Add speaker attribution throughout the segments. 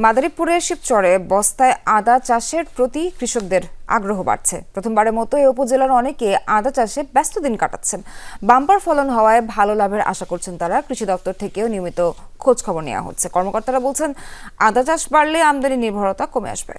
Speaker 1: মাদারীপুরের শিবচরে বস্তায় আদা চাষের প্রতি কৃষকদের আগ্রহ বাড়ছে। প্রথমবারের মতো এই উপজেলার অনেকে আদা চাষে ব্যস্ত দিন কাটাচ্ছেন। বাম্পার ফলন হওয়ায় ভালো লাভের আশা করছেন তারা। কৃষি দপ্তর থেকেও নিয়মিত খোঁজ খবর নেওয়া হচ্ছে। কর্মকর্তারা বলছেন, আদা চাষ বাড়লে আমদানি নির্ভরতা কমে আসবে।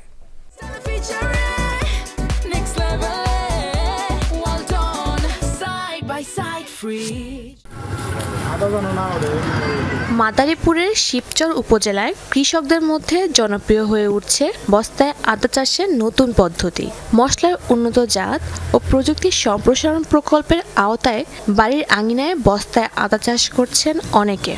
Speaker 2: মাদারীপুরের শিবচর উপজেলায় কৃষকদের মধ্যে জনপ্রিয় হয়ে উঠছে বস্তায় আদা চাষের নতুন পদ্ধতি। মশলার উন্নত জাত ও প্রযুক্তি সম্প্রসারণ প্রকল্পের আওতায় বাড়ির আঙিনায় বস্তায় আদা চাষ করছেন অনেকে।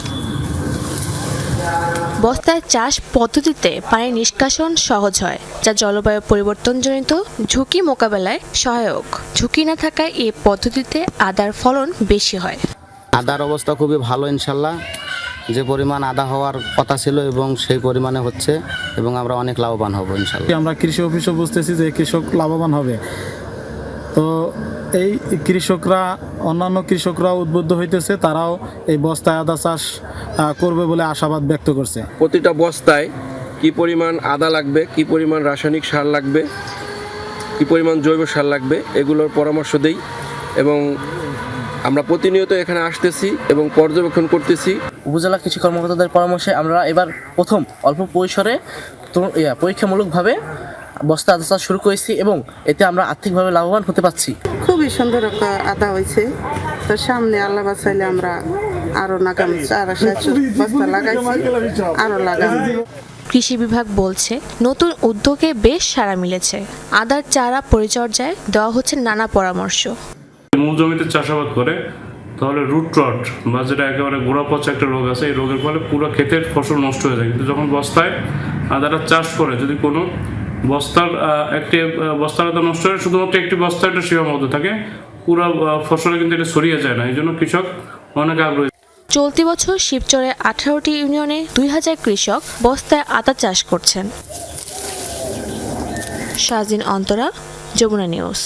Speaker 2: বস্তায় চাষ পদ্ধতিতে পানি নিষ্কাশন সহজ হয়, যা জলবায়ু পরিবর্তনজনিত ঝুঁকি মোকাবেলায় সহায়ক। ঝুঁকি না থাকায় এই পদ্ধতিতে আদার ফলন বেশি হয়।
Speaker 3: আদার অবস্থা খুবই ভালো ইনশাল্লাহ। যে পরিমাণ আদা হওয়ার কথা ছিল এবং সেই পরিমাণে হচ্ছে এবং আমরা অনেক লাভবান হব ইনশাল্লাহ।
Speaker 4: আমরা কৃষি অফিসে বুঝতেছি যে কৃষক লাভবান হবে। তো এই কৃষকরা অন্যান্য কৃষকরা উদ্বুদ্ধ হইতেছে, তারাও এই বস্তায় আদা চাষ করবে বলে আশাবাদ ব্যক্ত করছে।
Speaker 5: প্রতিটা বস্তায় কি পরিমাণ আদা লাগবে, কি পরিমাণ রাসায়নিক সার লাগবে, কি পরিমাণ জৈব সার লাগবে, এগুলোর পরামর্শ দেই এবং আমরা প্রতিনিয়ত এখানে আসতেছি এবং পর্যবেক্ষণ করতেছি।
Speaker 6: উপজেলা কৃষি কর্মকর্তাদের পরামর্শে আমরা এবার প্রথম অল্প পরিসরে পরীক্ষামূলকভাবে বস্তা আদা চাষ শুরু করেছি এবং এতে আমরা আর্থিকভাবে লাভবান হতে পারছি।
Speaker 7: খুবই সুন্দর একটা আদা হয়েছে। তো সামনে আল্লাহ বাঁচাইলে আমরা আরো নাগাম বস্তা লাগাইছি, আরো লাগাবো।
Speaker 2: কৃষি বিভাগ বলছে, নতুন উদ্যোগে বেশ সাড়া মিলেছে। আদার চারা পরিচর্যায় দেওয়া হচ্ছে নানা পরামর্শ।
Speaker 8: মূল জমিতে চাষাবাদ করে তাহলে রুট রট বা যেটা একেবারে গোড়া পচা একটা রোগ আছে, এই রোগের ফলে পুরো ক্ষেতের ফসল নষ্ট হয়ে যায়। কিন্তু যখন বস্তায় আদাটা চাষ করে, যদি কোনো বস্তার আদা নষ্ট হয়, শুধুমাত্র একটি বস্তা একটা সীমাবদ্ধ থাকে, পুরো ফসলে কিন্তু এটা ছড়িয়ে যায় না। এই জন্য কৃষক অনেক আগ্রহী।
Speaker 2: চলতি বছর শিবচরে 18টি ইউনিয়নে 2000 কৃষক বস্তায় আদা চাষ করছেন। শাহজিন অন্তরা, যমুনা নিউজ।